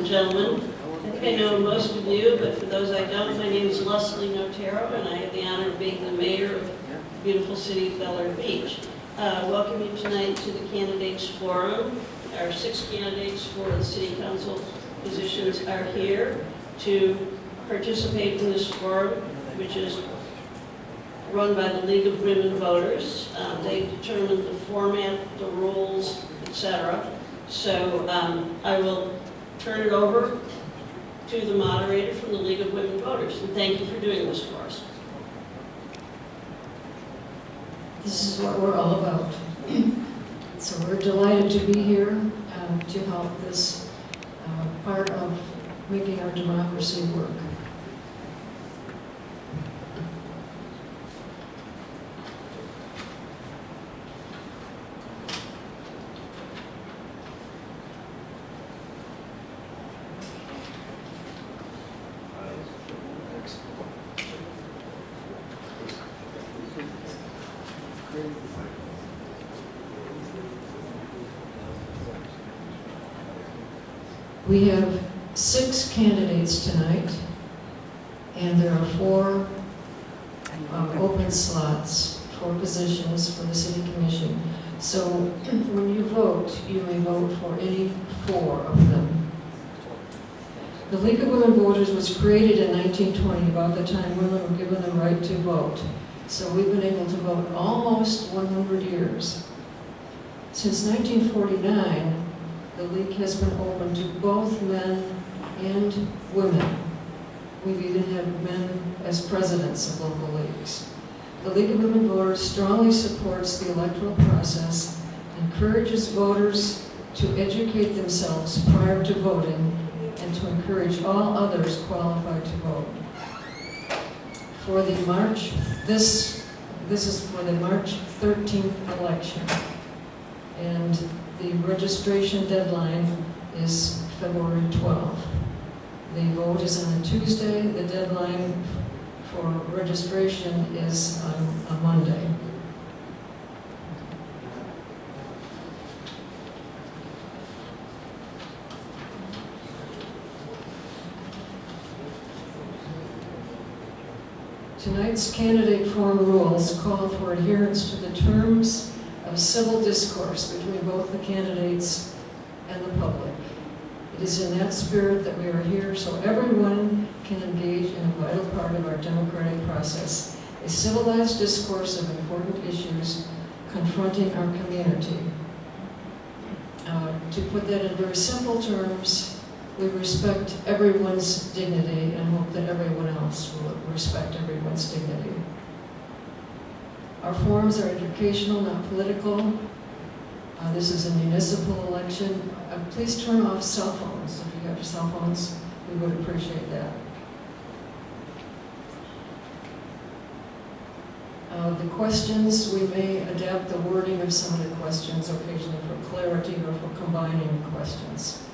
gentlemen. I think I know most of you, but for those I don't, my name is Leslie Notero, and I have the honor of being the mayor of the beautiful city of Bel Air Beach. Welcome you tonight to the Candidates Forum. Our 6 candidates for the city council positions are here to participate in this forum, which is run by the League of Women Voters. They determine the format, the rules, etc. So I will turn it over to the moderator from the League of Women Voters, and thank you for doing this for us. This is what we're all about. So we're delighted to be here to help this part of making our democracy work. We have 6 candidates tonight, and there are 4 open slots, 4 positions for the City Commission. So when you vote, you may vote for any 4 of them. The League of Women Voters was created in 1920, about the time women were given the right to vote. So we've been able to vote almost 100 years. Since 1949, the League has been open to both men and women. We've even had men as presidents of local leagues. The League of Women Voters strongly supports the electoral process, encourages voters to educate themselves prior to voting, and to encourage all others qualified to vote. For the this is for the March 13th election, and the registration deadline is February 12th. The vote is on a Tuesday. The deadline for registration is on a Monday. Tonight's candidate forum rules call for adherence to the terms of civil discourse between both the candidates and the public. It is in that spirit that we are here, so everyone can engage in a vital part of our democratic process, a civilized discourse of important issues confronting our community. To put that in very simple terms, we respect everyone's dignity and hope that everyone else will respect everyone's dignity. Our forums are educational, not political. This is a municipal election. Please turn off cell phones. If you have your cell phones, we would appreciate that. The questions, we may adapt the wording of some of the questions occasionally for clarity or for combining questions.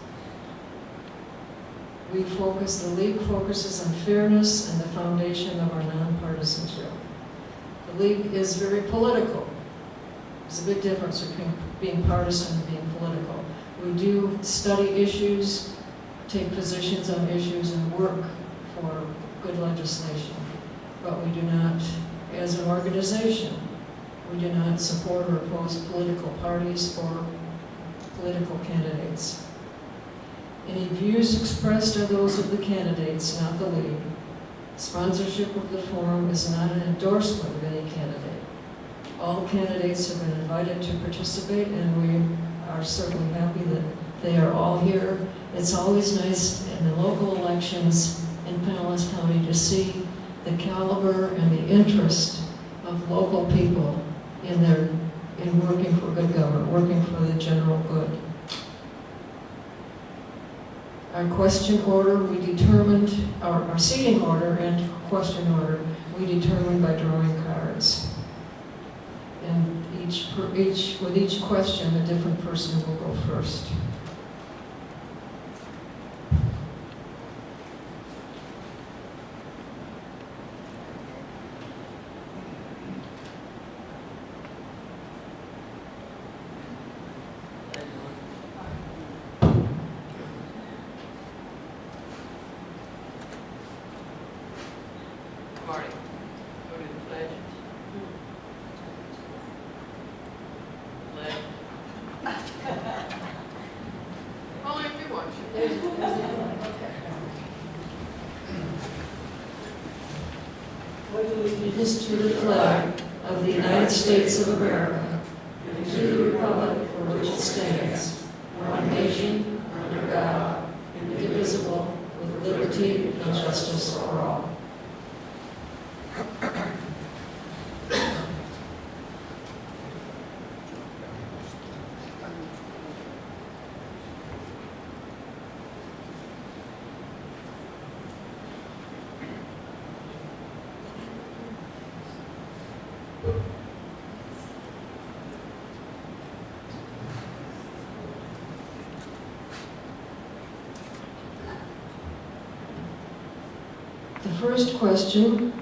The League focuses on fairness and the foundation of our nonpartisanship. The League is very political. There's a big difference between being partisan and being political. We do study issues, take positions on issues, and work for good legislation. But we do not, as an organization, we do not support or oppose political parties or political candidates. Any views expressed are those of the candidates, not the League. Sponsorship of the forum is not an endorsement of any candidate. All candidates have been invited to participate, and we are certainly happy that they are all here. It's always nice in the local elections in Pinellas County to see the caliber and the interest of local people in working for good government, working for the general good. Our question order, we determined, our seating order and question order, we determined by drawing cards. And with each question, a different person will go first. pledge allegiance to the flag of the United States of America and to the republic for which it stands, one nation, under God, indivisible, with liberty and justice for all. The first question,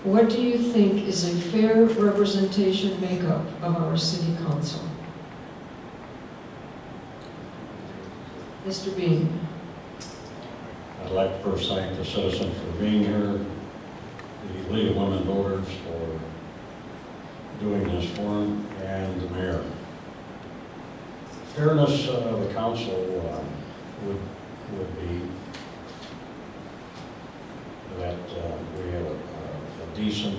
what do you think is a fair representation makeup of our city council? Mr. Bean. I'd like to first thank the citizens for being here, the League of Women Voters for doing this forum, and the mayor. Fairness of the council would be that we have a decent,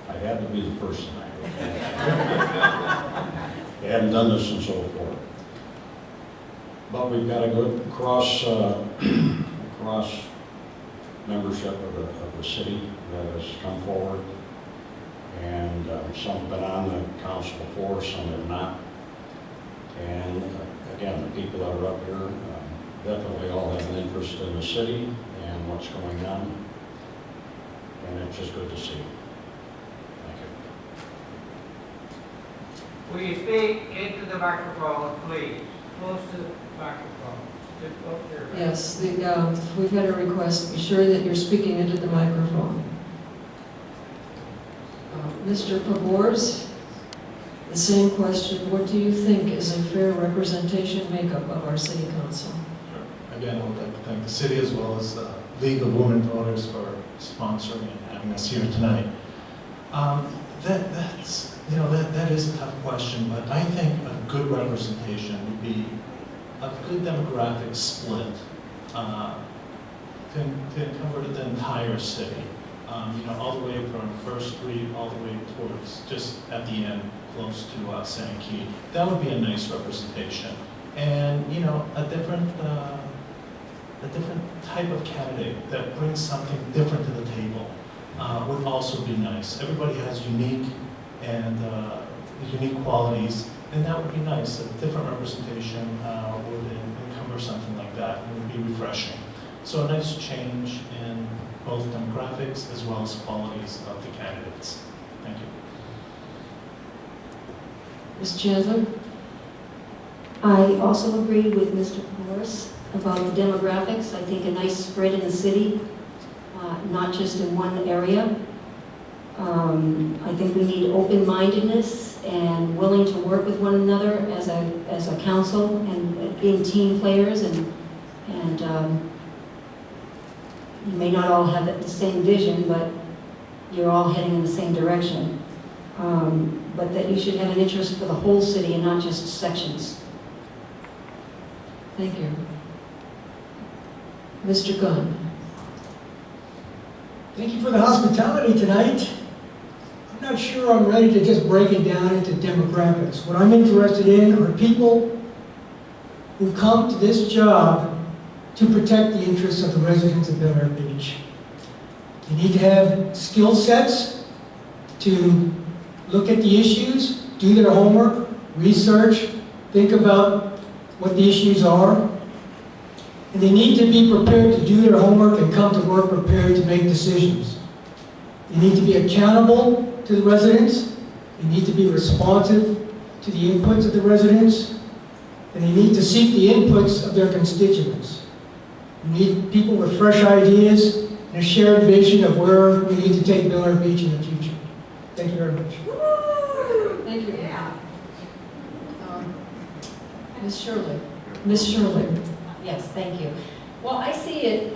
I had to be the first tonight. They hadn't done this since '04. But we've got a good cross membership of the city that has come forward. And some have been on the council before, some have not. And again, the people that are up here definitely all have an interest in the city and what's going on. And it's just good to see. Thank you. Will you speak into the microphone, please? Close to the microphone. Just close your mouth. Yes, we've had a request. Be sure that you're speaking into the microphone. Mr. Pabors, the same question. What do you think is a fair representation makeup of our city council? Sure. Again, I would like to thank the city as well as the League of Women Voters for sponsoring and having us here tonight. That is a tough question, but I think a good representation would be a good demographic split to cover the entire city. All the way from First Street all the way towards just at the end, close to San Key. That would be a nice representation. And a different type of candidate that brings something different to the table would also be nice. Everybody has unique qualities, and that would be nice. A different representation would encumber something like that. It would be refreshing. So a nice change in both demographics as well as qualities of the candidates. Thank you. Ms. Chandler? I also agree with Mr. Morris about the demographics. I think a nice spread in the city, not just in one area. I think we need open-mindedness and willing to work with one another as a council and being team players and you may not all have the same vision, but you're all heading in the same direction. But that you should have an interest for the whole city and not just sections. Thank you. Mr. Gunn? Thank you for the hospitality tonight. I'm not sure I'm ready to just break it down into demographics. What I'm interested in are people who come to this job to protect the interests of the residents of Bel Air Beach. You need to have skill sets to look at the issues, do their homework, research, think about what the issues are. And they need to be prepared to do their homework and come to work prepared to make decisions. They need to be accountable to the residents. They need to be responsive to the inputs of the residents. And they need to seek the inputs of their constituents. We need people with fresh ideas and a shared vision of where we need to take Bel Air Beach in the future. Thank you very much. Thank you. Ms. Shirley? Ms. Shirley? Yes, thank you. Well, I see it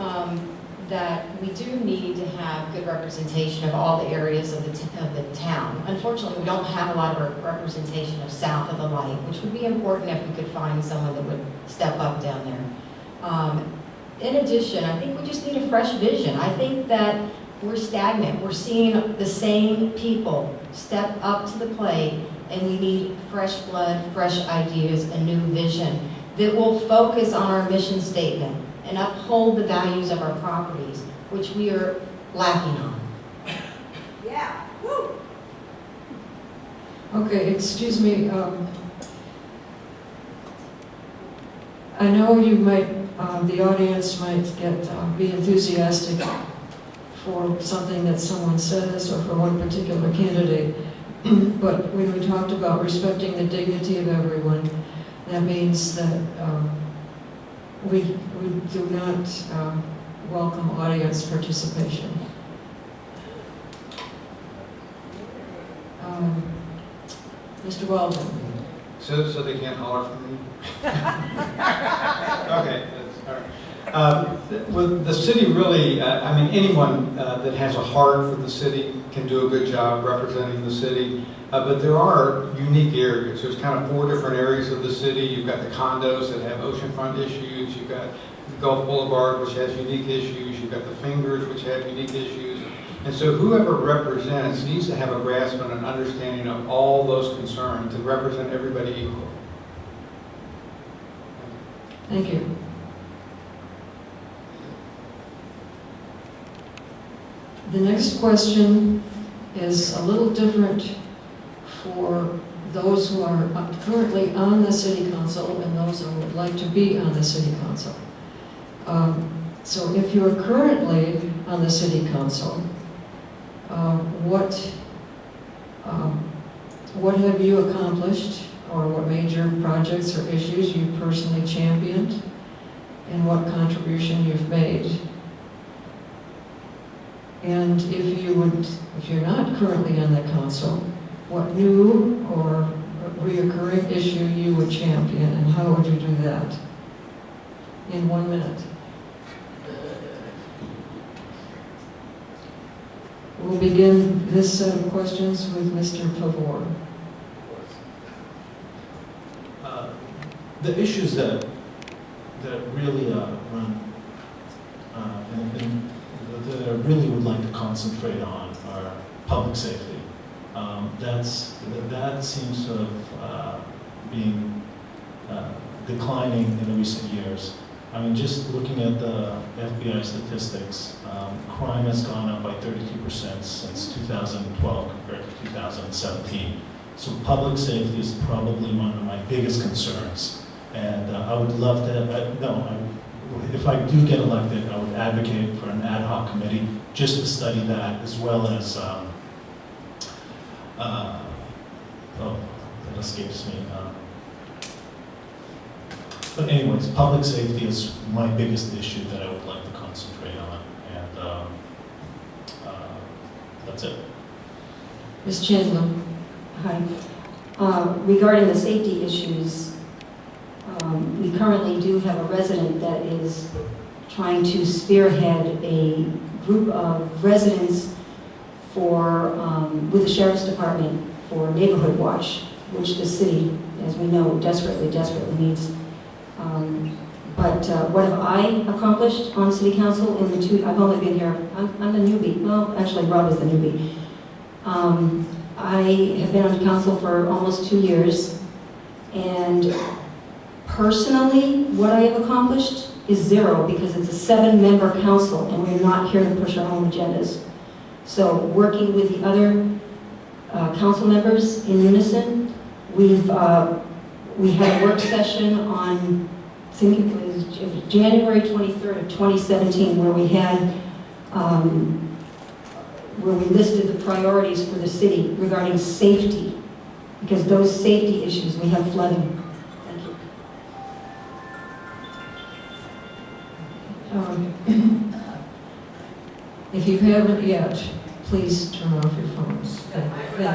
that we do need to have good representation of all the areas of the town. Unfortunately, we don't have a lot of representation of south of the light, which would be important if we could find someone that would step up down there. in addition, I think we just need a fresh vision. I think that we're stagnant. We're seeing the same people step up to the plate, and we need fresh blood, fresh ideas, a new vision that will focus on our mission statement and uphold the values of our properties, which we are lacking on. Yeah, woo! Okay, excuse me. I know you might, the audience might be enthusiastic for something that someone says or for one particular candidate, but when we talked about respecting the dignity of everyone, that means that we do not welcome audience participation. Mr. Weldon. So they can't holler for me? Okay, that's all right. Well, the city really, I mean, anyone that has a heart for the city can do a good job representing the city. But there are unique areas. There's kind of 4 different areas of the city. You've got the condos that have oceanfront issues. You've got the Gulf Boulevard, which has unique issues. You've got the Fingers, which have unique issues. And so whoever represents needs to have a grasp and an understanding of all those concerns and represent everybody equally. Thank you. The next question is a little different for those who are currently on the city council and those who would like to be on the city council. So if you are currently on the city council, what have you accomplished, or what major projects or issues you personally championed, and what contribution you've made? And if you're not currently on the council, what new or reoccurring issue you would champion, and how would you do that? In 1 minute. We'll begin this set of questions with Mr. Pavor. The issues that really run and that I really would like to concentrate on are public safety. That seems to have been declining in the recent years. I mean, just looking at the FBI statistics, crime has gone up by 32% since 2012 compared to 2017. So public safety is probably one of my biggest concerns. And I would love to, if I do get elected, I would advocate for an ad hoc committee just to study that, as well as, that escapes me. But anyways, public safety is my biggest issue that I would like to concentrate on, and that's it. Ms. Chandler. Hi. Regarding the safety issues, we currently do have a resident that is trying to spearhead a group of residents with the Sheriff's Department for Neighborhood Watch, which the city, as we know, desperately needs. But what have I accomplished on City Council in the I've only been here, I'm the newbie. Well, actually, Rob is the newbie. I have been on council for almost 2 years, and personally, what I have accomplished is 0, because it's a 7-member council, and we're not here to push our own agendas. So working with the other council members in unison, we had a work session on, I think it was January 23rd of 2017, where we had where we listed the priorities for the city regarding safety, because those safety issues, we have flooding. Thank you. If you haven't yet, please turn off your phones. Thank you.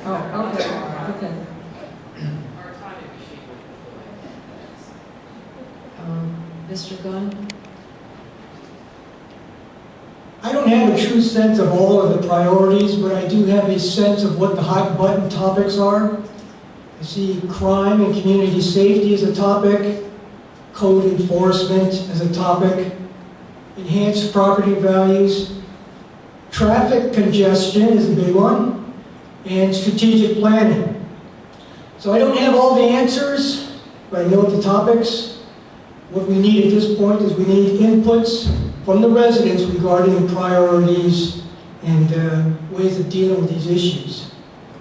Oh, okay. Mr. Gunn? I don't have a true sense of all of the priorities, but I do have a sense of what the hot button topics are. I see crime and community safety as a topic, code enforcement as a topic, enhanced property values, traffic congestion is a big one, and strategic planning. So I don't have all the answers, but I know the topics. What we need at this point is we need inputs from the residents regarding priorities and ways of dealing with these issues.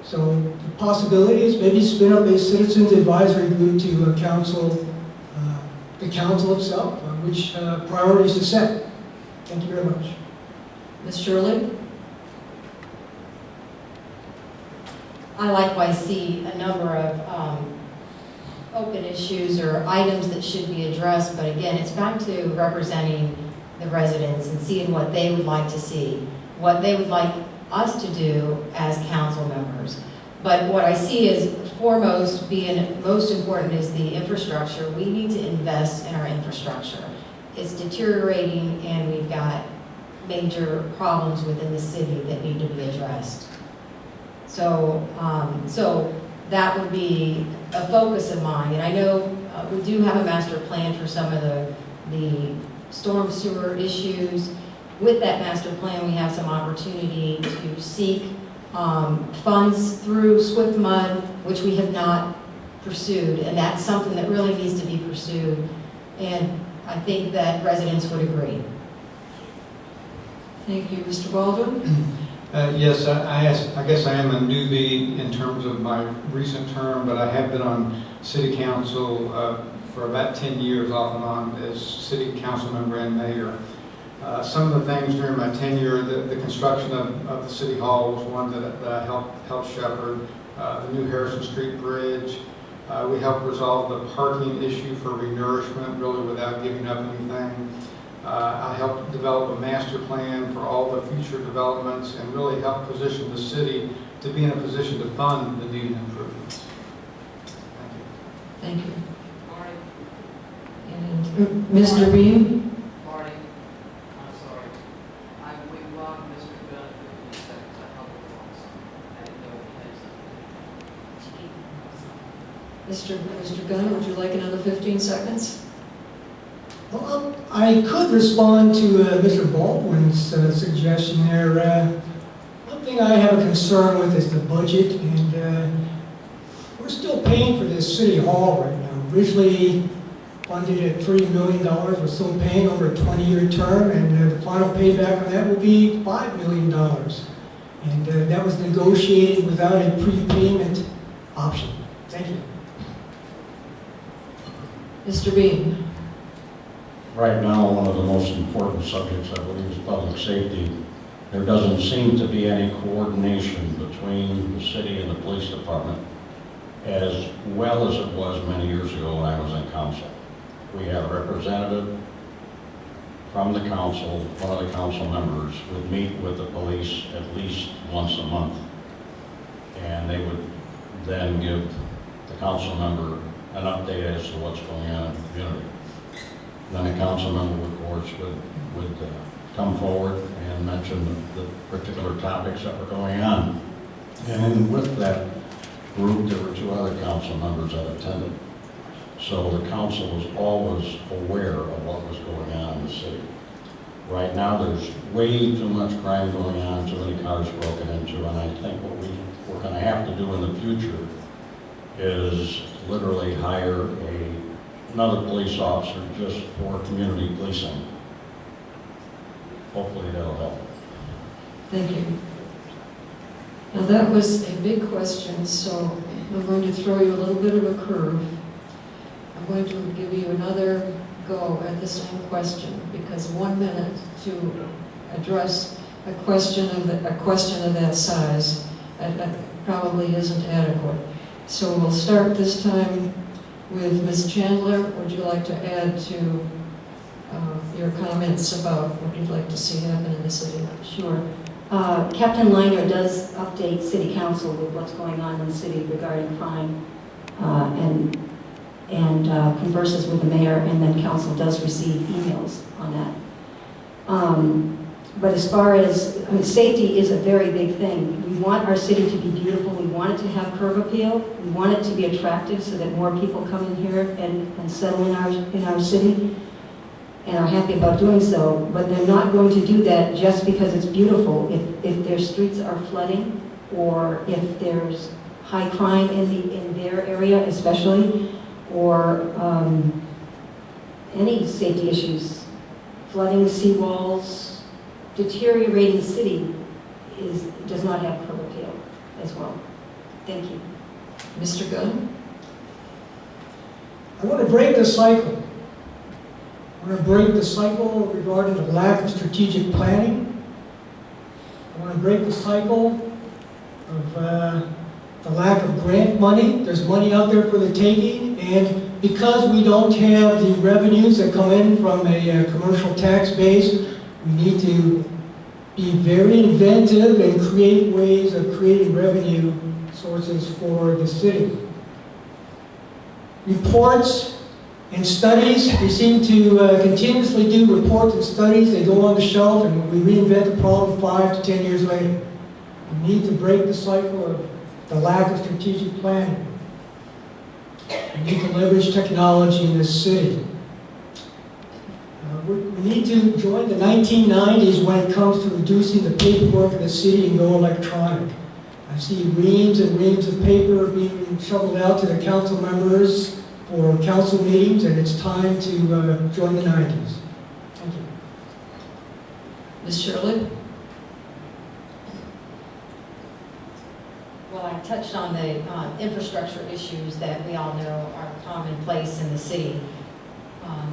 So the possibility is maybe spin up a citizens advisory group to the council itself, which priorities to set. Thank you very much. Ms. Shirley? I likewise see a number of open issues or items that should be addressed, but again, it's back to representing the residents and seeing what they would like to see, what they would like us to do as council members. But what I see is foremost, being most important, is the infrastructure. We need to invest in our infrastructure. It's deteriorating, and we've got major problems within the city that need to be addressed. So, that would be a focus of mine. And I know we do have a master plan for some of the storm sewer issues. With that master plan, we have some opportunity to seek funds through Swift Mud, which we have not pursued, and that's something that really needs to be pursued. And I think that residents would agree. Thank you. Mr. Baldwin? Yes, I guess I am a newbie in terms of my recent term, but I have been on city council for about 10 years off and on as city council member and mayor. Some of the things during my tenure, the construction of the city hall was one that I helped shepherd. The new Harrison Street Bridge. We helped resolve the parking issue for renourishment, really without giving up anything. I helped develop a master plan for all the future developments and really help position the city to be in a position to fund the needed improvements. Thank you. Thank you. Marty, And Mr. Beam? Marty, I'm sorry. We blocked Mr. Gunn for 15 seconds. I helped him also. I didn't know he had something. Mr. Gunn, would you like another 15 seconds? Well, I could respond to Mr. Baldwin's suggestion there. One thing I have a concern with is the budget, and we're still paying for this city hall right now. Originally funded at $3 million, we're still paying over a 20-year term, and the final payback on that will be $5 million. And that was negotiated without a prepayment option. Thank you. Mr. Beam? Right now, one of the most important subjects, I believe, is public safety. There doesn't seem to be any coordination between the city and the police department as well as it was many years ago when I was in council. We had a representative from the council, one of the council members would meet with the police at least once a month. And they would then give the council member an update as to what's going on in the community. Then a council member, of course, would come forward and mention the particular topics that were going on. And with that group, there were 2 other council members that attended. So the council was always aware of what was going on in the city. Right now, there's way too much crime going on, too many cars broken into, and I think what we're going to have to do in the future is literally hire another police officer just for community policing. Hopefully that'll help. Thank you. Now that was a big question, so I'm going to throw you a little bit of a curve. I'm going to give you another go at the same question, because 1 minute to address a question of that size that probably isn't adequate. So we'll start this time with Ms. Chandler. Would you like to add to your comments about what you'd like to see happen in the city? Sure. Captain Liner does update City Council with what's going on in the city regarding crime, and converses with the mayor, and then council does receive emails on that. But as far as, safety is a very big thing. We want our city to be beautiful. We want it to have curb appeal. We want it to be attractive so that more people come in here and settle in our city and are happy about doing so. But they're not going to do that just because it's beautiful. If their streets are flooding, or if there's high crime in their area especially, or any safety issues, flooding, seawalls, deteriorating city does not have curb appeal as well. Thank you. Mr. Gunn? I want to break the cycle. I want to break the cycle regarding the lack of strategic planning. I want to break the cycle of the lack of grant money. There's money out there for the taking, and because we don't have the revenues that come in from a commercial tax base, we need to be very inventive and create ways of creating revenue sources for the city. Reports and studies, we seem to continuously do reports and studies. They go on the shelf and we reinvent the problem 5 to 10 years later. We need to break the cycle of the lack of strategic planning. We need to leverage technology in this city. We need to join the 1990s when it comes to reducing the paperwork in the city and go electronic. I see reams and reams of paper being shoveled out to the council members for council meetings, and it's time to join the 90s. Thank you. Ms. Shirley? Well, I touched on the infrastructure issues that we all know are commonplace in the city.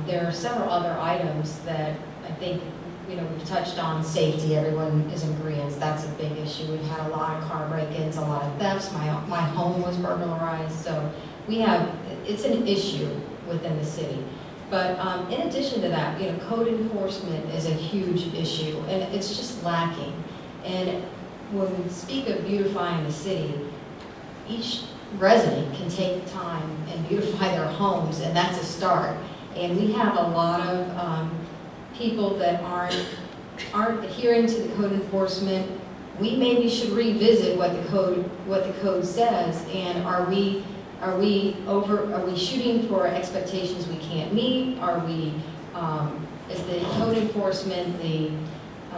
There are several other items that I think, we've touched on. Safety, everyone is in agreement. That's a big issue. We've had a lot of car break-ins, a lot of thefts. My home was burglarized, so it's an issue within the city. But in addition to that, code enforcement is a huge issue, and it's just lacking. And when we speak of beautifying the city, each resident can take time and beautify their homes, and that's a start. And we have a lot of people that aren't adhering to the code enforcement. We maybe should revisit what the code says, and are we shooting for expectations we can't meet? Is the code enforcement, the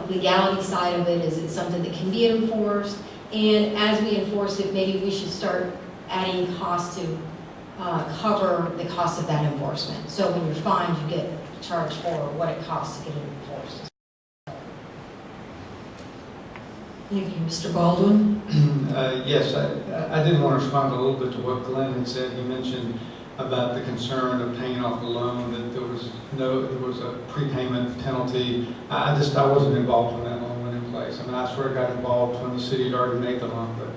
legality side of it, is it something that can be enforced? And as we enforce it, maybe we should start adding costs to cover the cost of that enforcement. So when you're fined, you get charged for what it costs to get it enforced. Thank you. Mr. Baldwin? Yes, I did want to respond a little bit to what Glenn had said. He mentioned about the concern of paying off the loan, that there was a prepayment penalty. I wasn't involved when that loan went in place. I mean, I sort of got involved when the city had already made the loan. But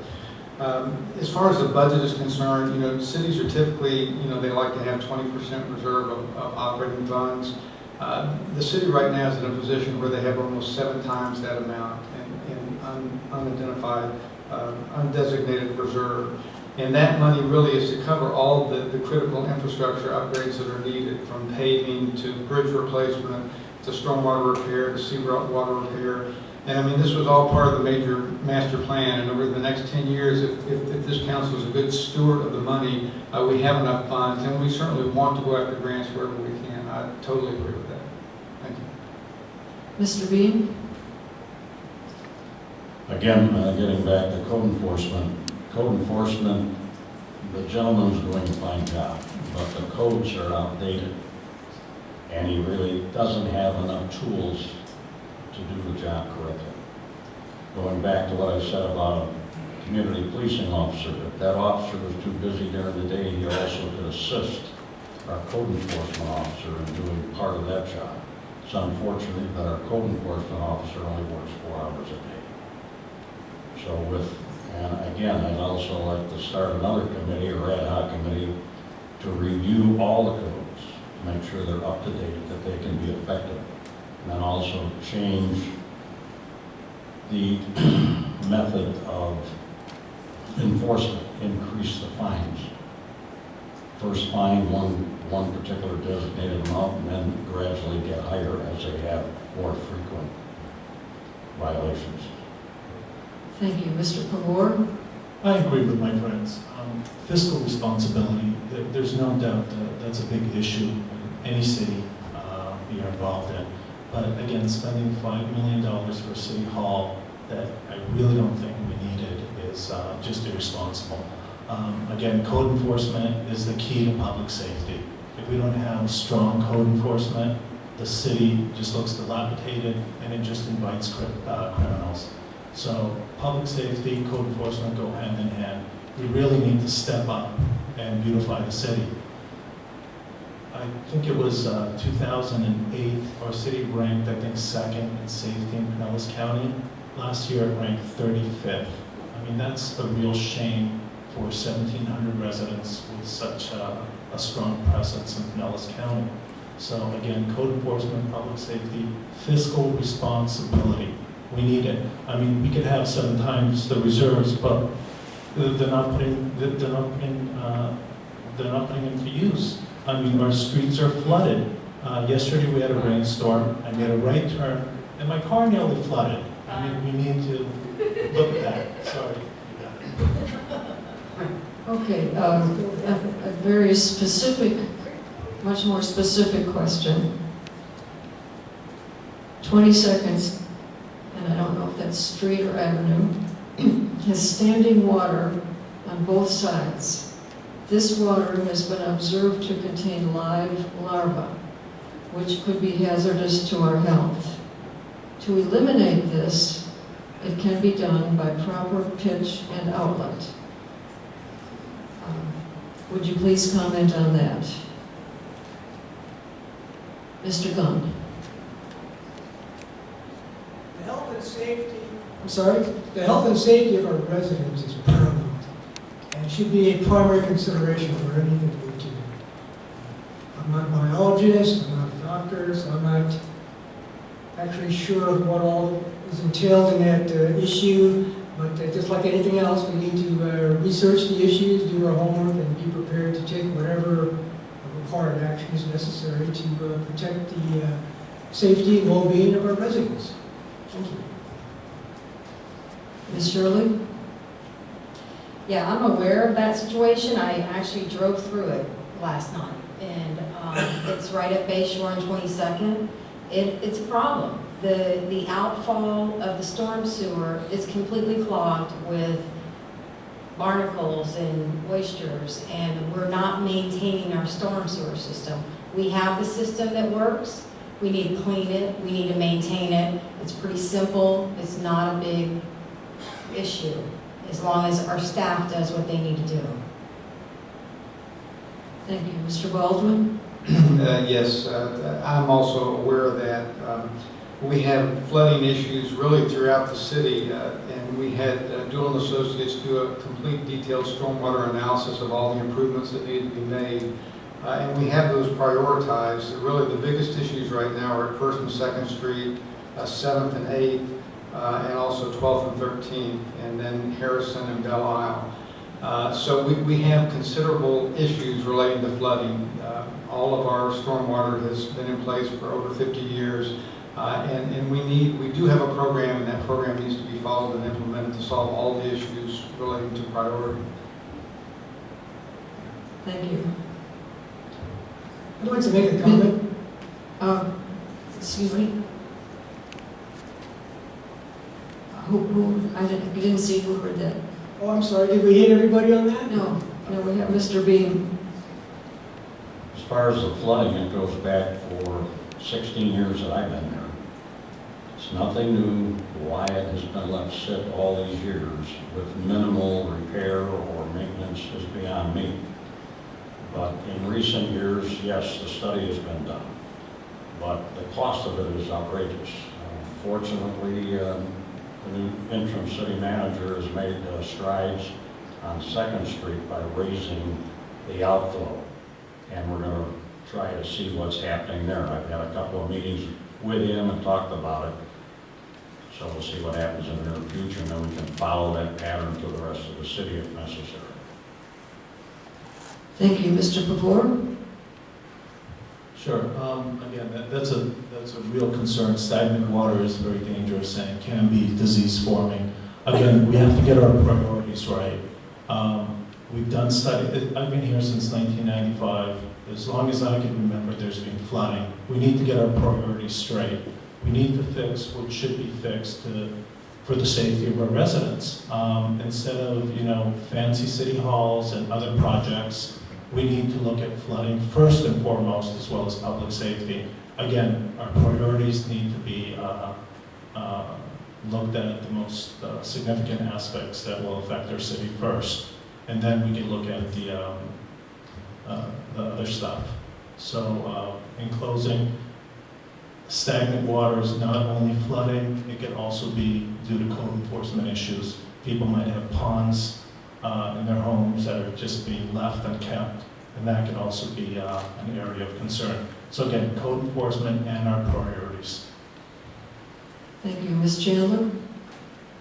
as far as the budget is concerned, cities are typically, they like to have 20% reserve of operating funds. The city right now is in a position where they have almost 7 times that amount in unidentified, undesignated reserve. And that money really is to cover all of the critical infrastructure upgrades that are needed, from paving to bridge replacement to stormwater repair to seawater repair. And I mean, this was all part of the major master plan, and over the next 10 years, if this council is a good steward of the money, we have enough funds, and we certainly want to go after grants wherever we can. I totally agree with that. Thank you. Mr. Bean? Again, getting back to code enforcement. Code enforcement, the gentleman's doing a fine job, but the codes are outdated, and he really doesn't have enough tools to do the job correctly. Going back to what I said about a community policing officer, if that officer was too busy during the day, he also could assist our code enforcement officer in doing part of that job. It's unfortunate that our code enforcement officer only works 4 hours a day. So and again, I'd also like to start another committee, or ad hoc committee, to review all the codes, to make sure they're up to date, that they can be effective. And then also change the method of enforcement, increase the fines. First fine one particular designated amount, and then gradually get higher as they have more frequent violations. Thank you. Mr. Pavor? I agree with my friends. Fiscal responsibility, there's no doubt that that's a big issue in any city you're involved in. But again, spending $5 million for City Hall that I really don't think we needed is just irresponsible. Again, code enforcement is the key to public safety. If we don't have strong code enforcement, the city just looks dilapidated and it just invites criminals. So public safety, code enforcement go hand in hand. We really need to step up and beautify the city. I think it was 2008, our city ranked, I think, second in safety in Pinellas County. Last year it ranked 35th. I mean, that's a real shame for 1,700 residents with such a strong presence in Pinellas County. So again, code enforcement, public safety, fiscal responsibility. We need it. I mean, we could have 7 times the reserves, but they're not putting them to use. I mean, our streets are flooded. Yesterday we had a rainstorm. I made a right turn, and my car nearly flooded. I mean, we need to look at that. Sorry. Okay, a very specific, much more specific question. 20 seconds, and I don't know if that's street or avenue, has standing water on both sides. This water has been observed to contain live larvae, which could be hazardous to our health. To eliminate this, it can be done by proper pitch and outlet. Would you please comment on that? Mr. Gunn. The health and safety, the health and safety of our residents is paramount and should be a primary consideration for anything we do. I'm not a biologist, I'm not a doctor, so I'm not actually sure of what all is entailed in that issue, but just like anything else, we need to research the issues, do our homework, and be prepared to take whatever required action is necessary to protect the safety and well-being of our residents. Thank you. Ms. Shirley? Yeah, I'm aware of that situation. I actually drove through it last night, and it's right at Bay Shore on 22nd. It's a problem. The outfall of the storm sewer is completely clogged with barnacles and oysters, and we're not maintaining our storm sewer system. We have the system that works. We need to clean it. We need to maintain it. It's pretty simple. It's not a big issue, as long as our staff does what they need to do. Thank you. Mr. Baldwin? Yes, I'm also aware of that. We have flooding issues really throughout the city, and we had Doolin Associates do a complete detailed stormwater analysis of all the improvements that need to be made. And we have those prioritized. Really the biggest issues right now are at 1st and 2nd Street, 7th and 8th, and also 12th and 13th, and then Harrison and Belle Isle. So we have considerable issues relating to flooding. All of our stormwater has been in place for over 50 years. And we do have a program, and that program needs to be followed and implemented to solve all the issues relating to priority. Thank you. I'd like to make a comment. Excuse me? I didn't see who heard that. Oh, I'm sorry, did we hit everybody on that? No, we have Mr. Beam. As far as the flooding, it goes back for 16 years that I've been there. It's nothing new. Why it has been left sit all these years with minimal repair or maintenance is beyond me. But in recent years, yes, the study has been done. But the cost of it is outrageous. Fortunately, the new interim city manager has made strides on 2nd Street by raising the outflow. And we're going to try to see what's happening there. I've had a couple of meetings with him and talked about it. So we'll see what happens in the near future, and then we can follow that pattern to the rest of the city if necessary. Thank you. Mr. Pavor? Sure. Again, that's a real concern. Stagnant water is very dangerous and can be disease-forming. again, we have to get our priorities right. We've done I've been here since 1995. As long as I can remember, there's been flooding. We need to get our priorities straight. We need to fix what should be fixed for the safety of our residents. Instead of, fancy city halls and other projects, we need to look at flooding first and foremost, as well as public safety. Again, our priorities need to be looked at the most significant aspects that will affect our city first, and then we can look at the other stuff. So, in closing, stagnant water is not only flooding, it can also be due to code enforcement issues. People might have ponds in their homes that are just being left unkept, and that can also be an area of concern. So again, code enforcement and our priorities. Thank you. Ms. Chandler?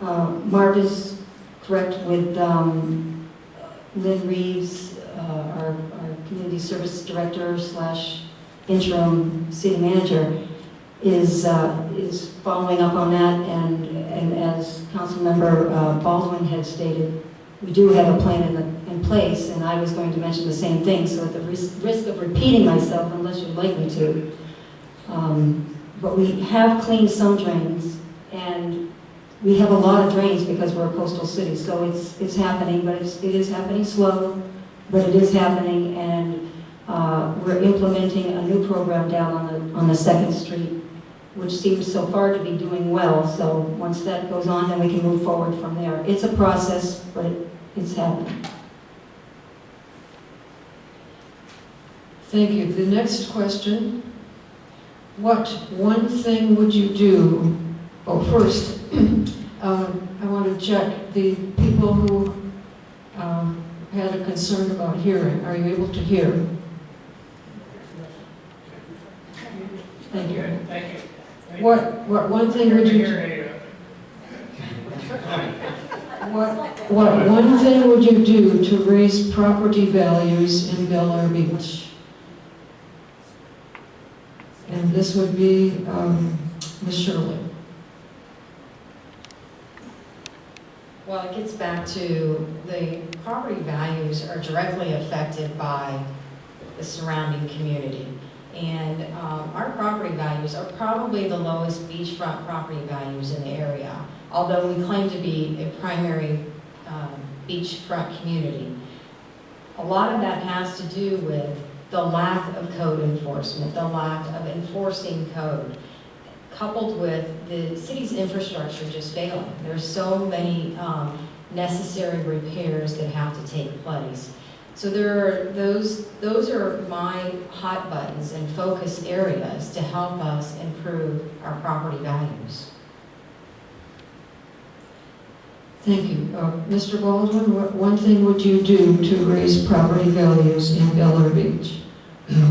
Marv is correct with Lynn Reeves, our community service director / interim city manager, is following up on that, and as Councilmember Baldwin had stated, we do have a plan in place, and I was going to mention the same thing, so at the risk of repeating myself, unless you'd like me to, but we have cleaned some drains, and we have a lot of drains because we're a coastal city, so it's happening, but it is happening slow, but it is happening, and we're implementing a new program down on the 2nd Street, which seems so far to be doing well. So once that goes on, then we can move forward from there. It's a process, but it's happening. Thank you. The next question, what one thing would you do? Oh, first, I want to check the people who had a concern about hearing. Are you able to hear? Thank you. Thank you. What one thing would you do? What one thing would you do to raise property values in Bel Air Beach? And this would be Ms. Shirley. Well, it gets back to the property values are directly affected by the surrounding community. And our property values are probably the lowest beachfront property values in the area, although we claim to be a primary beachfront community. A lot of that has to do with the lack of code enforcement, the lack of enforcing code, coupled with the city's infrastructure just failing. There's so many necessary repairs that have to take place. So those are my hot buttons and focus areas to help us improve our property values. Thank you. Mr. Baldwin, what one thing would you do to raise property values in Bel Air Beach?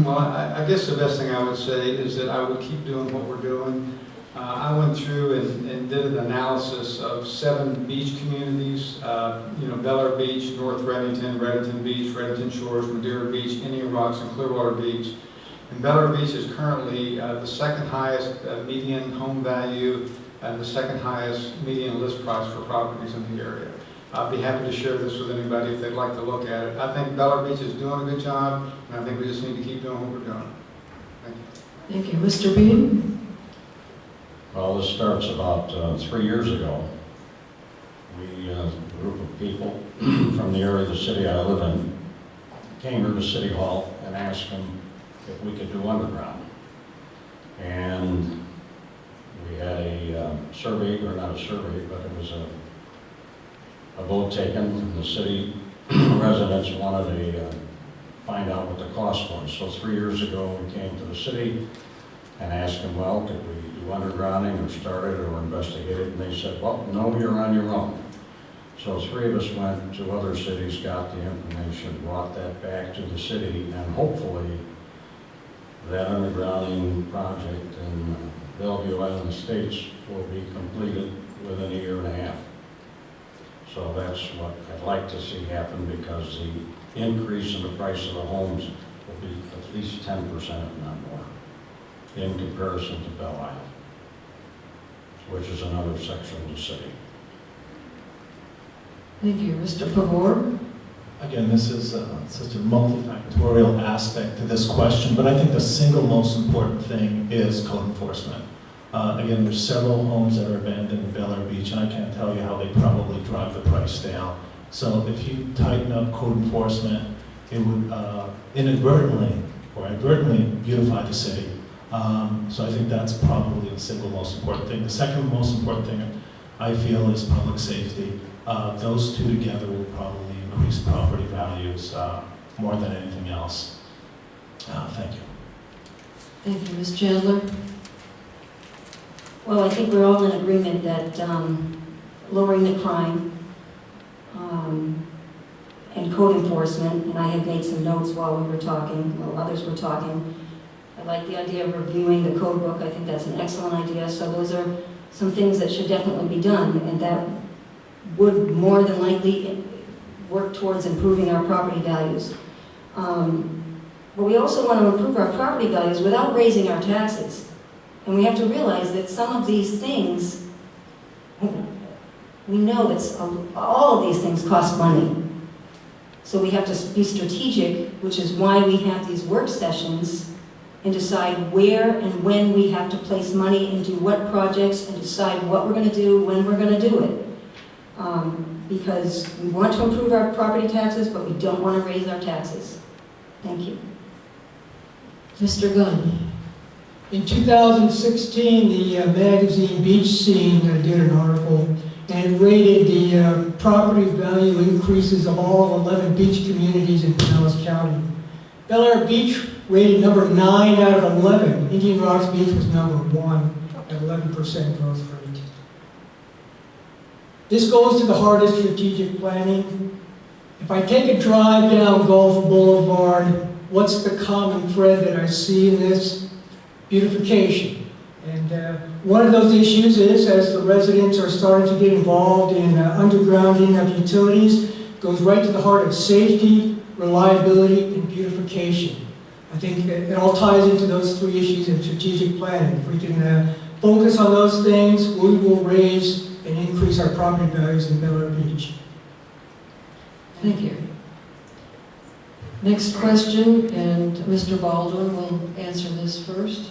Well, I guess the best thing I would say is that I would keep doing what we're doing. I went through and did an analysis of 7 beach communities, Bel Air Beach, North Reddington, Reddington Beach, Reddington Shores, Madeira Beach, Indian Rocks, and Clearwater Beach. And Bel Air Beach is currently the second highest median home value and the second highest median list price for properties in the area. I'd be happy to share this with anybody if they'd like to look at it. I think Bel Air Beach is doing a good job, and I think we just need to keep doing what we're doing. Thank you. Thank you. Mr. Bean? Well, this starts about 3 years ago. We, a group of people from the area of the city I live in, came here to City Hall and asked them if we could do underground. And we had a survey, or not a survey, but it was a vote taken, and the city residents wanted to find out what the cost was. So 3 years ago, we came to the city and asked them, well, could we do undergrounding or start it or investigate it? And they said, well, no, you're on your own. So 3 of us went to other cities, got the information, brought that back to the city, and hopefully that undergrounding project in Bellevue Island Estates will be completed within 1.5 years. So that's what I'd like to see happen, because the increase in the price of the homes will be at least 10%, if not more, in comparison to Belle Isle, which is another section of the city. Thank you. Mr. Pavor? Again, this is such a multifactorial aspect to this question, but I think the single most important thing is code enforcement. Again, there's several homes that are abandoned in Bel Air Beach, and I can't tell you how they probably drive the price down. So if you tighten up code enforcement, it would inadvertently or advertently beautify the city. So I think that's probably the single most important thing. The second most important thing I feel is public safety. Those two together will probably increase property values more than anything else. Thank you. Thank you. Ms. Chandler? Well, I think we're all in agreement that lowering the crime and code enforcement, and I had made some notes while we were talking, while others were talking. I like the idea of reviewing the code book. I think that's an excellent idea. So those are some things that should definitely be done, and that would more than likely work towards improving our property values. But we also want to improve our property values without raising our taxes. And we have to realize that some of these things, we know that all of these things cost money. So we have to be strategic, which is why we have these work sessions and decide where and when we have to place money and do what projects and decide what we're going to do, when we're going to do it. Because we want to improve our property taxes, but we don't want to raise our taxes. Thank you. Mr. Gunn? In 2016, the magazine Beach Scene did an article and rated the property value increases of all 11 beach communities in Pinellas County. Bel Air Beach rated number 9 out of 11. Indian Rocks Beach was number 1 at 11% growth rate. This goes to the heart of strategic planning. If I take a drive down Gulf Boulevard, what's the common thread that I see in this? Beautification. And one of those issues is, as the residents are starting to get involved in undergrounding of utilities, goes right to the heart of safety, reliability, and beautification. I think it all ties into those three issues in strategic planning. If we can focus on those things, we will raise and increase our property values in Bel Air Beach. Thank you. Next question, and Mr. Baldwin will answer this first.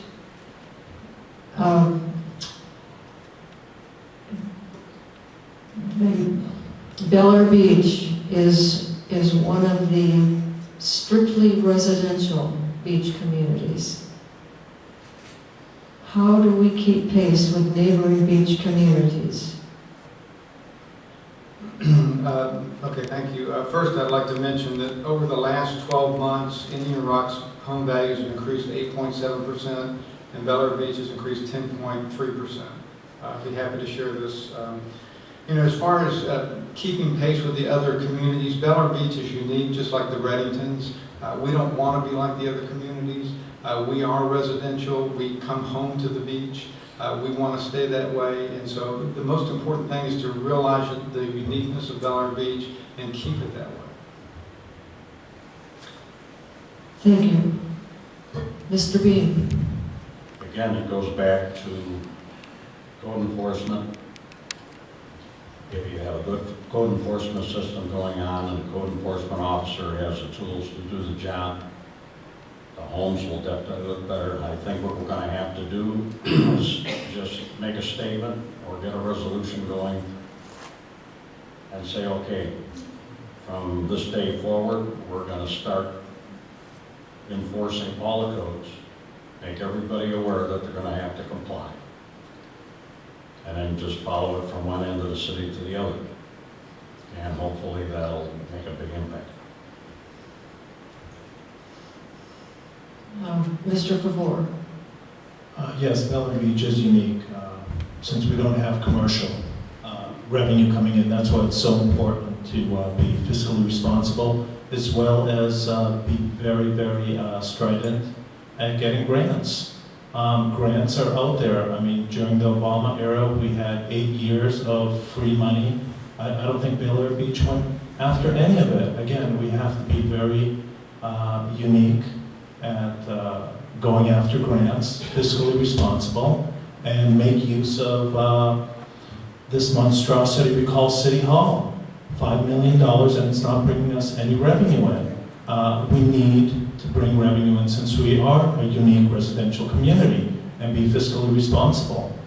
Bel Air Beach is one of the strictly residential beach communities. How do we keep pace with neighboring beach communities? Okay, thank you. First, I'd like to mention that over the last 12 months, Indian Rocks home values have increased 8.7%, and Bel Air Beach has increased 10.3%. I'd be happy to share this. As far as keeping pace with the other communities, Bel Air Beach is unique, just like the Reddingtons. We don't want to be like the other communities. We are residential. We come home to the beach. We want to stay that way, and so the most important thing is to realize the uniqueness of Bel Air Beach and keep it that way. Thank you. Mr. Bean. Again, it goes back to code enforcement. If you have a good code enforcement system going on and the code enforcement officer has the tools to do the job, the homes will definitely look better. I think what we're going to have to do is just make a statement or get a resolution going and say, okay, from this day forward, we're going to start enforcing all the codes, make everybody aware that they're going to have to comply, and then just follow it from one end of the city to the other. And hopefully that'll make a big impact. Mr. Pavor. Yes, Bel Air Beach is unique. Since we don't have commercial revenue coming in, that's why it's so important to be fiscally responsible, as well as be very, very strident at getting grants. Grants are out there. I mean, during the Obama era, we had 8 years of free money. I don't think Bel Air Beach went after any of it. Again, we have to be very unique at going after grants, fiscally responsible, and make use of this monstrosity we call City Hall. $5 million and it's not bringing us any revenue in. We need to bring revenue in since we are a unique residential community and be fiscally responsible.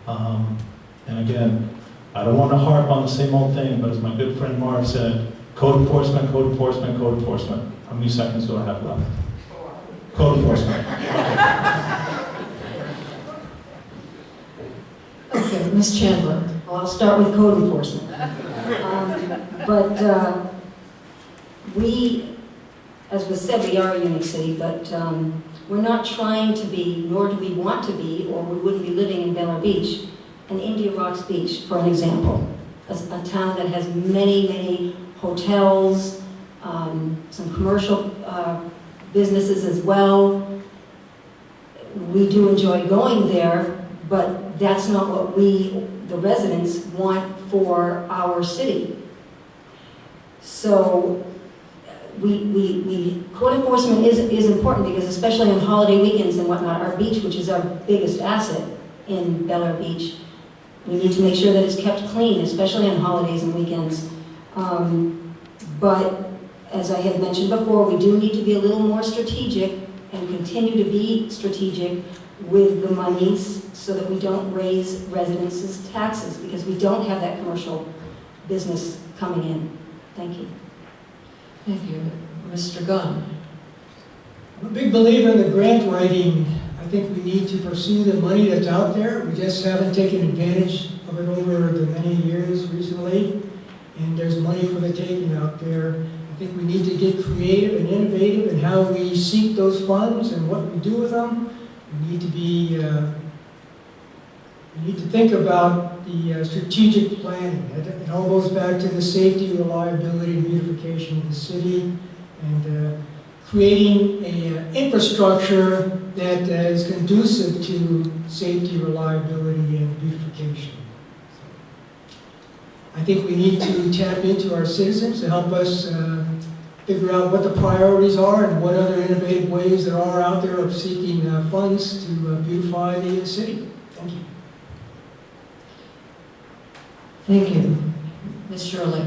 And again, I don't want to harp on the same old thing, but as my good friend Marv said, code enforcement, code enforcement, code enforcement. How many seconds do I have left? Code enforcement. Okay, Ms. Chandler. Well, I'll start with code enforcement. We, as was said, we are a unique city, but we're not trying to be, nor do we want to be, or we wouldn't be living in Bel Air Beach, an India Rocks Beach, for an example. A town that has many, many hotels, some commercial businesses as well. We do enjoy going there, but that's not what we, the residents, want for our city. So code enforcement is important because especially on holiday weekends and whatnot, our beach, which is our biggest asset in Bel Air Beach, we need to make sure that it's kept clean, especially on holidays and weekends. But as I had mentioned before, we do need to be a little more strategic and continue to be strategic with the monies so that we don't raise residents' taxes because we don't have that commercial business coming in. Thank you. Thank you. Mr. Gunn. I'm a big believer in the grant writing. I think we need to pursue the money that's out there. We just haven't taken advantage of it over the many years recently, and there's money for the taking out there. I think we need to get creative and innovative in how we seek those funds and what we do with them. We need to be, we need to think about the strategic planning. It all goes back to the safety, reliability, and beautification of the city, and creating an infrastructure that is conducive to safety, reliability, and beautification. I think we need to tap into our citizens to help us figure out what the priorities are and what other innovative ways there are out there of seeking funds to beautify the city. Thank you. Thank you. Ms. Shirley.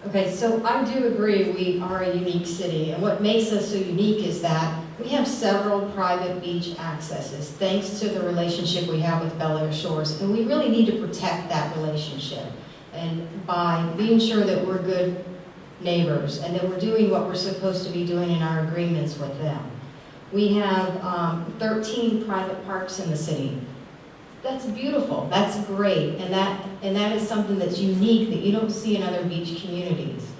Okay, so I do agree we are a unique city, and what makes us so unique is that we have several private beach accesses, thanks to the relationship we have with Bel Air Shores, and we really need to protect that relationship. And by being sure that we're good neighbors and that we're doing what we're supposed to be doing in our agreements with them. We have 13 private parks in the city. That's beautiful, that's great, and that is something that's unique that you don't see in other beach communities.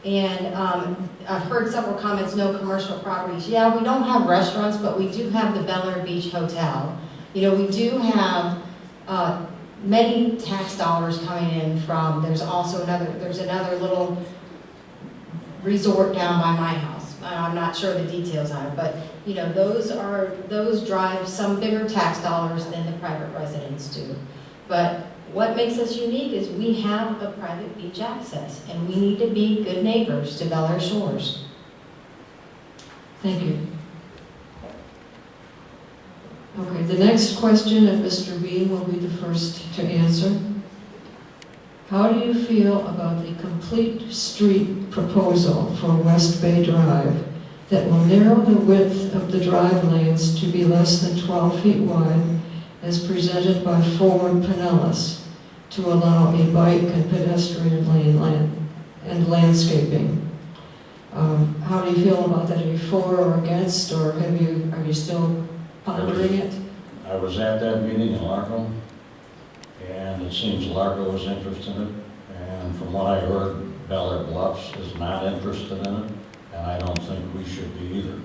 And I've heard several comments, no commercial properties. Yeah, we don't have restaurants, but we do have the Bel Air Beach Hotel. You know, we do have many tax dollars coming in from, there's another little resort down by my house. I'm not sure the details on it, but you know, those drive some bigger tax dollars than the private residents do. But what makes us unique is we have a private beach access, and we need to be good neighbors to Bel Air Shores. Thank you. Okay, the next question, and Mr. Bean will be the first to answer. How do you feel about the complete street proposal for West Bay Drive that will narrow the width of the drive lanes to be less than 12 feet wide as presented by Forward Pinellas to allow a bike and pedestrian lane and landscaping? How do you feel about that? Are you for or against, or are you still pondering it? I was at that meeting in Largo, and it seems Largo is interested in it, and from what I heard, Bel Air Bluffs is not interested in it, and I don't think we should be either.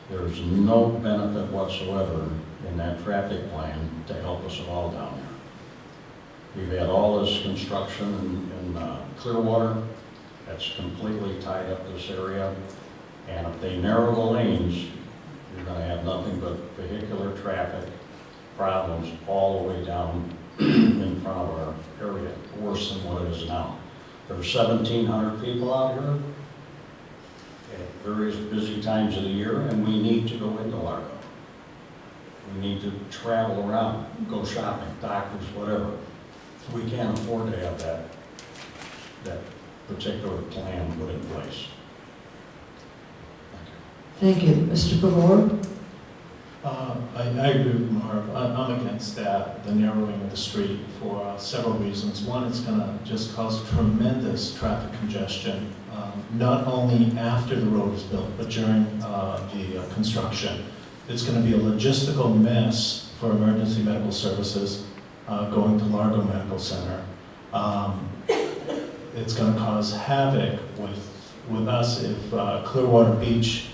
There's no benefit whatsoever in that traffic plan to help us at all down there. We've had all this construction in Clearwater that's completely tied up this area, and if they narrow the lanes, you're going to have nothing but vehicular traffic problems all the way down in front of our area, worse than what it is now. There's 1,700 people out here at various busy times of the year, and we need to go into Largo. We need to travel around, go shopping, doctors, whatever. We can't afford to have that that particular plan put in place. Thank you. Mr. Pavor? I agree with Marv. I'm against that, the narrowing of the street for several reasons. One, it's going to just cause tremendous traffic congestion, not only after the road is built, but during the construction. It's going to be a logistical mess for emergency medical services going to Largo Medical Center. It's going to cause havoc with us if Clearwater Beach,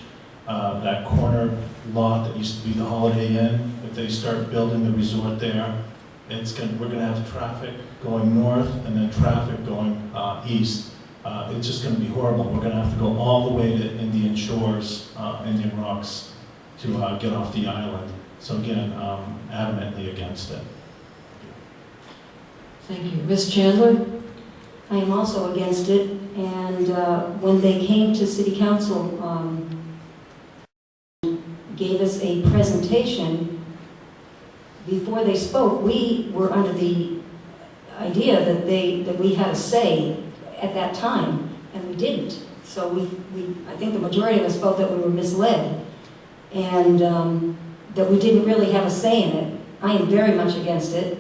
that corner lot that used to be the Holiday Inn, if they start building the resort there, we're going to have traffic going north and then traffic going east. It's just going to be horrible. We're going to have to go all the way to Indian Shores, Indian Rocks, to get off the island. So again, adamantly against it. Thank you. Ms. Chandler? I am also against it, and when they came to City Council, gave us a presentation, before they spoke, we were under the idea that we had a say at that time, and we didn't. So I think the majority of us felt that we were misled, and that we didn't really have a say in it. I am very much against it.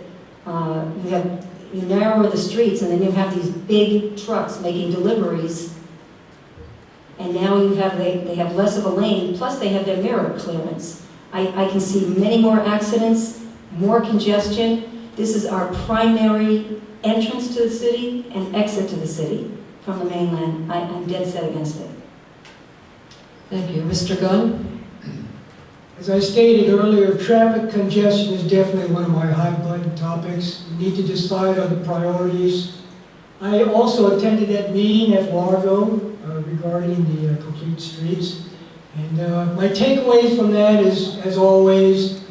You narrow the streets, and then you have these big trucks making deliveries, and now they have less of a lane, plus they have their mirror clearance. I can see many more accidents, more congestion. This is our primary entrance to the city and exit to the city from the mainland. I'm dead set against it. Thank you. Mr. Gunn? As I stated earlier, traffic congestion is definitely one of my hot-button topics. We need to decide on the priorities. I also attended that meeting at Largo regarding the complete streets. And my takeaways from that is, as always,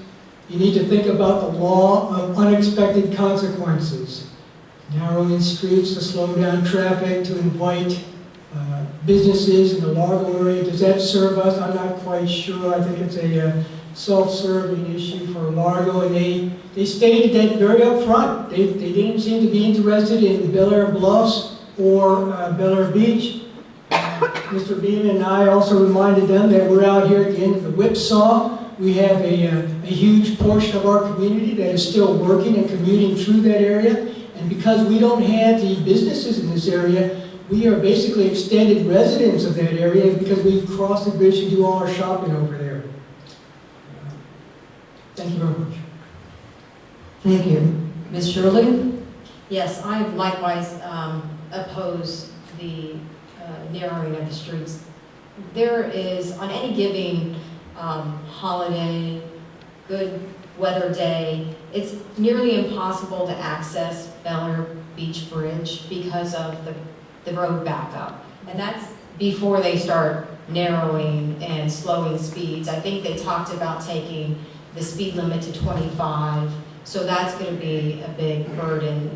you need to think about the law of unexpected consequences. Narrowing streets to slow down traffic, to invite businesses in the Largo area. Does that serve us? I'm not quite sure. I think it's a self-serving issue for Largo, and they stated that very up front. They didn't seem to be interested in Bel Air Bluffs or Bel Air Beach. Mr. Beeman and I also reminded them that we're out here at the end of the whipsaw. We have a huge portion of our community that is still working and commuting through that area, and because we don't have the businesses in this area, we are basically extended residents of that area because we cross the bridge and do all our shopping over there. Thank you very much. Thank you. Ms. Shirley? Yes, I likewise oppose the narrowing of the streets. There is, on any given holiday, good weather day, it's nearly impossible to access Bel Air Beach Bridge because of the road backup. And that's before they start narrowing and slowing speeds. I think they talked about taking the speed limit to 25, so that's going to be a big burden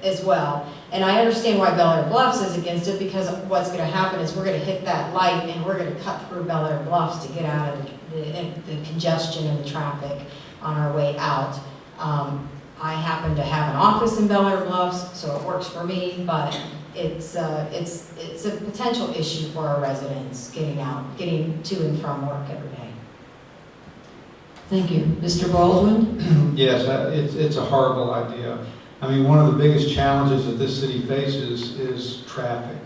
as well. And I understand why Bel Air Bluffs is against it, because what's going to happen is we're going to hit that light and we're going to cut through Bel Air Bluffs to get out of the congestion and the traffic on our way out. I happen to have an office in Bel Air Bluffs, so it works for me, but it's a potential issue for our residents getting to and from work every day. Thank you. Mr. Baldwin? Yes, it's a horrible idea. I mean, one of the biggest challenges that this city faces is traffic,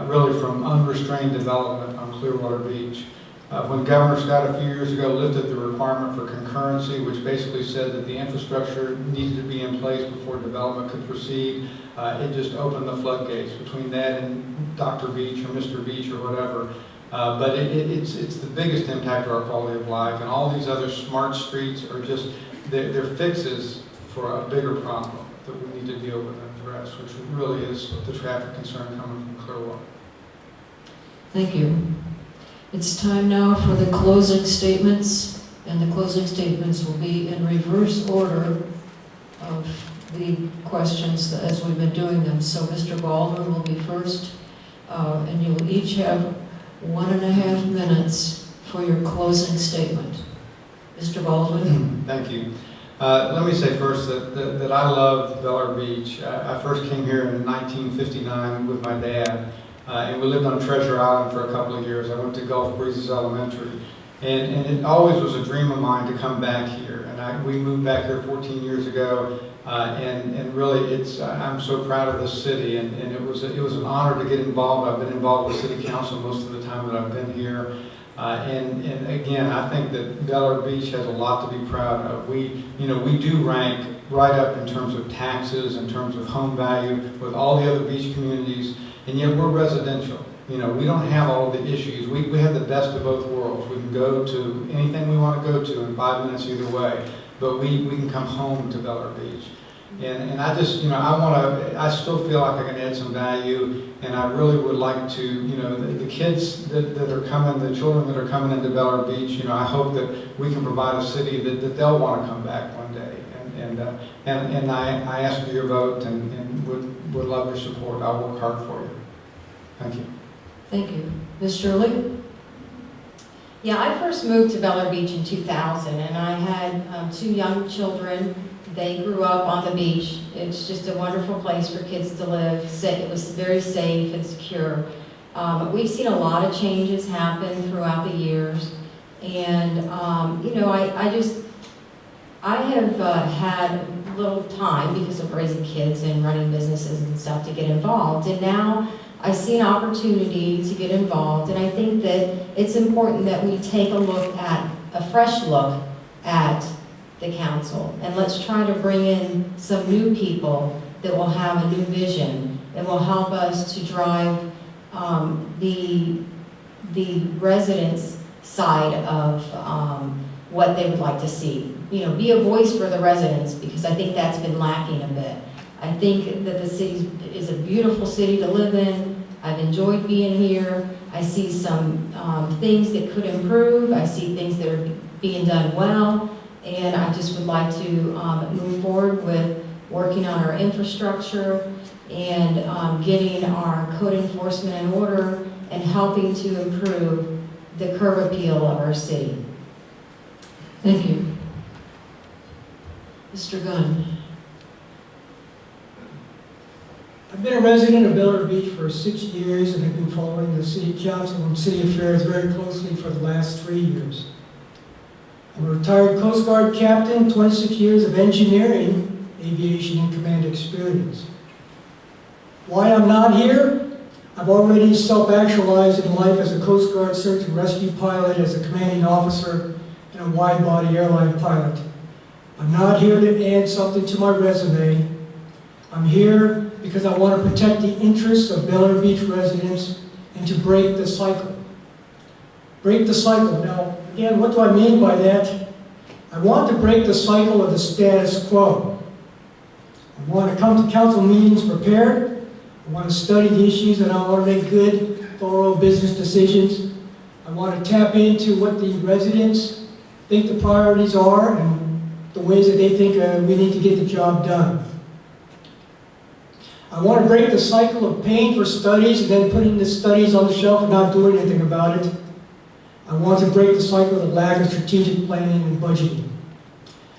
really from unrestrained development on Clearwater Beach. When Governor Scott a few years ago lifted the requirement for concurrency, which basically said that the infrastructure needed to be in place before development could proceed, it just opened the floodgates between that and Dr. Beach or Mr. Beach or whatever. But it's the biggest impact to our quality of life, and all these other smart streets are just, they're fixes for a bigger problem that we need to deal with and address, which really is the traffic concern coming from Clearwater. Thank you. It's time now for the closing statements, and the closing statements will be in reverse order of the questions as we've been doing them. So Mr. Baldwin will be first, and you'll each have 1.5 minutes for your closing statement. Mr. Baldwin? Thank you. Let me say first that I love Bel Air Beach. I first came here in 1959 with my dad, and we lived on Treasure Island for a couple of years. I went to Gulf Breezes Elementary, and it always was a dream of mine to come back here. And we moved back here 14 years ago, and really I'm so proud of this city, and it was an honor to get involved. I've been involved with City Council most of the time that I've been here. And again, I think that Bel Air Beach has a lot to be proud of. We do rank right up in terms of taxes, in terms of home value with all the other beach communities, and yet we're residential. We don't have all the issues. We have the best of both worlds. We can go to anything we want to go to in 5 minutes either way, but we can come home to Bel Air Beach. And I just, I still feel like I can add some value, and I really would like to, the kids that are coming, the children that are coming into Bel Air Beach, I hope that we can provide a city that they'll want to come back one day. And I ask for your vote and would love your support. I'll work hard for you. Thank you. Thank you. Ms. Shirley? Yeah, I first moved to Bel Air Beach in 2000, and I had 2 young children. They grew up on the beach. It's just a wonderful place for kids to live. It was very safe and secure. We've seen a lot of changes happen throughout the years, and I have had little time because of raising kids and running businesses and stuff to get involved, and now I see an opportunity to get involved, and I think that it's important that we take a fresh look at the council, and let's try to bring in some new people that will have a new vision and will help us to drive the residents' side of what they would like to see. Be a voice for the residents, because I think that's been lacking a bit. I think that the city is a beautiful city to live in. I've enjoyed being here. I see some things that could improve. I see things that are being done well. And I just would like to move forward with working on our infrastructure and getting our code enforcement in order and helping to improve the curb appeal of our city. Thank you. Mr. Gunn? I've been a resident of Bel Air Beach for 6 years, and I've been following the city council and city affairs very closely for the last 3 years. I'm a retired Coast Guard captain, 26 years of engineering, aviation, and command experience. Why I'm not here? I've already self-actualized in life as a Coast Guard search and rescue pilot, as a commanding officer, and a wide-body airline pilot. I'm not here to add something to my resume. I'm here because I want to protect the interests of Bel Air Beach residents and to break the cycle. Break the cycle. Now, again, what do I mean by that? I want to break the cycle of the status quo. I want to come to council meetings prepared. I want to study the issues, and I want to make good, thorough business decisions. I want to tap into what the residents think the priorities are and the ways that they think we need to get the job done. I want to break the cycle of paying for studies and then putting the studies on the shelf and not doing anything about it. I want to break the cycle of lack of strategic planning and budgeting.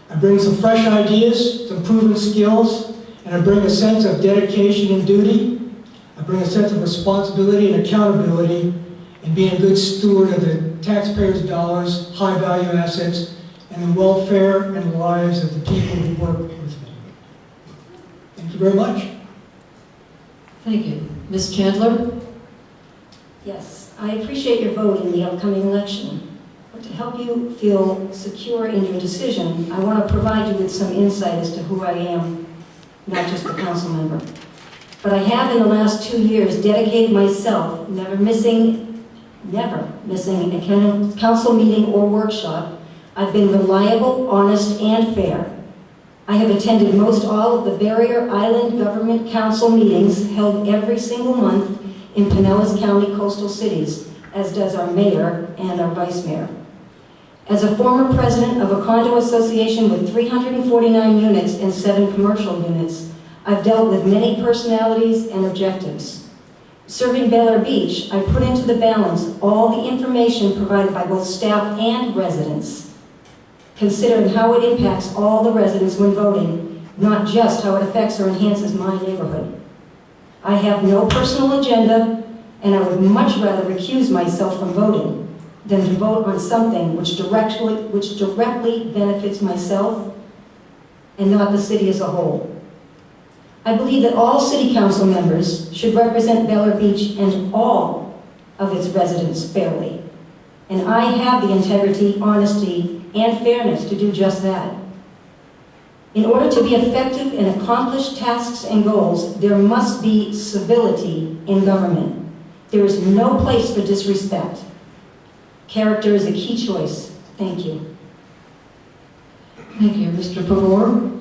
I bring some fresh ideas, some proven skills, and I bring a sense of dedication and duty. I bring a sense of responsibility and accountability and being a good steward of the taxpayers' dollars, high-value assets, and the welfare and lives of the people who work with me. Thank you very much. Thank you. Ms. Chandler? Yes, I appreciate your vote in the upcoming election. But to help you feel secure in your decision, I want to provide you with some insight as to who I am, not just a council member. But I have in the last 2 years dedicated myself, never missing a council meeting or workshop. I've been reliable, honest, and fair. I have attended most all of the Barrier Island Government Council meetings held every single month in Pinellas County coastal cities, as does our mayor and our vice mayor. As a former president of a condo association with 349 units and 7 commercial units, I've dealt with many personalities and objectives. Serving Bel Air Beach, I put into the balance all the information provided by both staff and residents. considering how it impacts all the residents when voting, not just how it affects or enhances my neighborhood. I have no personal agenda, and I would much rather recuse myself from voting than to vote on something which directly benefits myself and not the city as a whole. I believe that all city council members should represent Bel Air Beach and all of its residents fairly. And I have the integrity, honesty, and fairness to do just that. In order to be effective and accomplish tasks and goals, there must be civility in government. There is no place for disrespect. Character is a key choice. Thank you. Thank you. Mr. Pavor?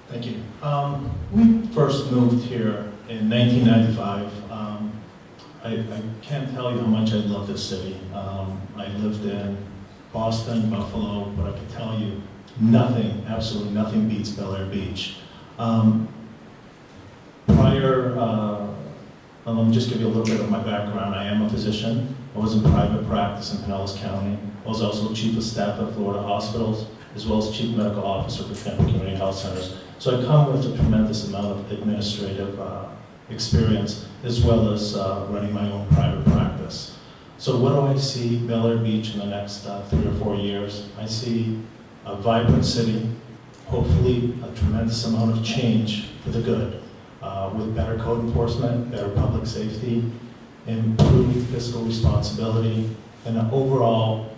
Thank you. We first moved here in 1995. I can't tell you how much I love this city. I lived in Boston, Buffalo, but I can tell you nothing, absolutely nothing beats Bel Air Beach. Let me just give you a little bit of my background. I am a physician. I was in private practice in Pinellas County. I was also chief of staff at Florida Hospitals, as well as chief medical officer for Tampa Community Health Centers. So I come with a tremendous amount of administrative experience, as well as running my own private practice. So what do I see Bel Air Beach in the next 3 or 4 years? I see a vibrant city, hopefully a tremendous amount of change for the good, with better code enforcement, better public safety, improved fiscal responsibility, and an overall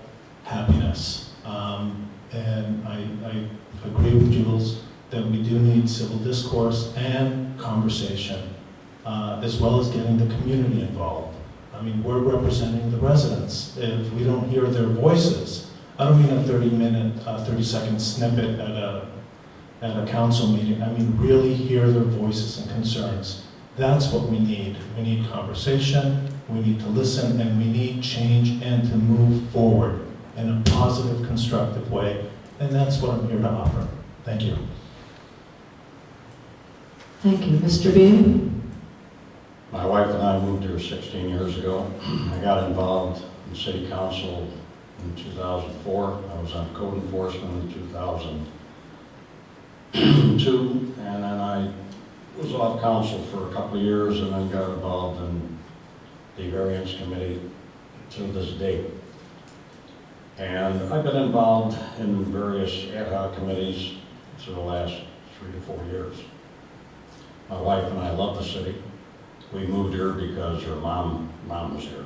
happiness. And I agree with Jules that we do need civil discourse and conversation, as well as getting the community involved. I mean, we're representing the residents. If we don't hear their voices, I don't mean a 30-second snippet at a council meeting. I mean, really hear their voices and concerns. That's what we need. We need conversation, we need to listen, and we need change and to move forward in a positive, constructive way. And that's what I'm here to offer. Thank you. Thank you. Mr. Beam? My wife and I moved here 16 years ago. I got involved in city council in 2004. I was on code enforcement in 2002, and then I was off council for a couple of years and then got involved in the variance committee to this date. And I've been involved in various ad hoc committees for the last 3 to 4 years. My wife and I love the city. We moved here because her mom was here.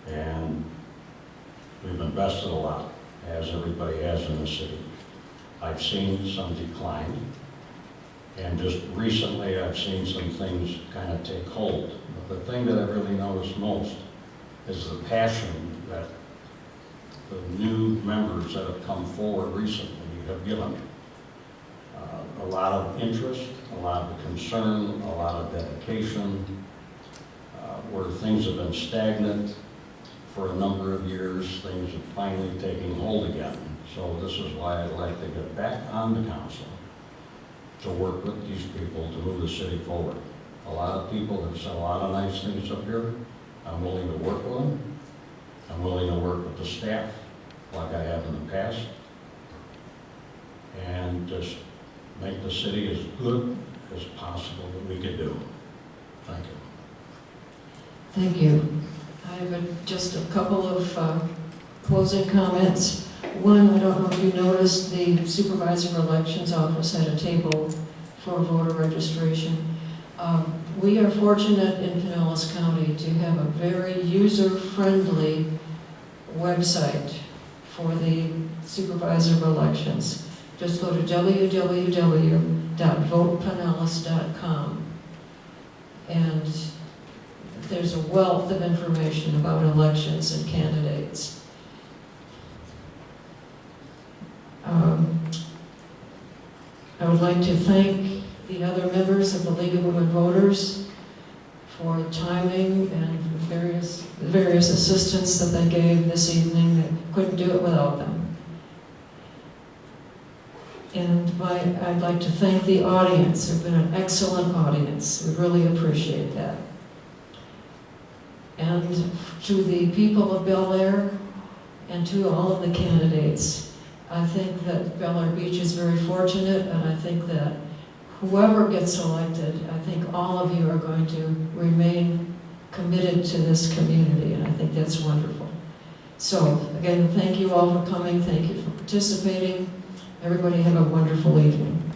And we've invested a lot, as everybody has in the city. I've seen some decline, and just recently I've seen some things kind of take hold. But the thing that I really noticed most is the passion that the new members that have come forward recently have given. A lot of interest, a lot of concern, a lot of dedication, where things have been stagnant for a number of years, things are finally taking hold again. So this is why I'd like to get back on the council to work with these people to move the city forward. A lot of people have said a lot of nice things up here. I'm willing to work with them. I'm willing to work with the staff like I have in the past, and just make the city as good as possible that we could do. Thank you. Thank you. I have just a couple of closing comments. One, I don't know if you noticed, the supervisor of elections office had a table for voter registration. We are fortunate in Pinellas County to have a very user-friendly website for the supervisor of elections. Just go to www.votepinellas.com, and there's a wealth of information about elections and candidates. I would like to thank the other members of the League of Women Voters for timing and various assistance that they gave this evening. They couldn't do it without them. And I'd like to thank the audience. They've been an excellent audience. We really appreciate that. And to the people of Bel Air and to all of the candidates, I think that Bel Air Beach is very fortunate, and I think that whoever gets elected, I think all of you are going to remain committed to this community, and I think that's wonderful. So, again, thank you all for coming, thank you for participating. Everybody have a wonderful evening.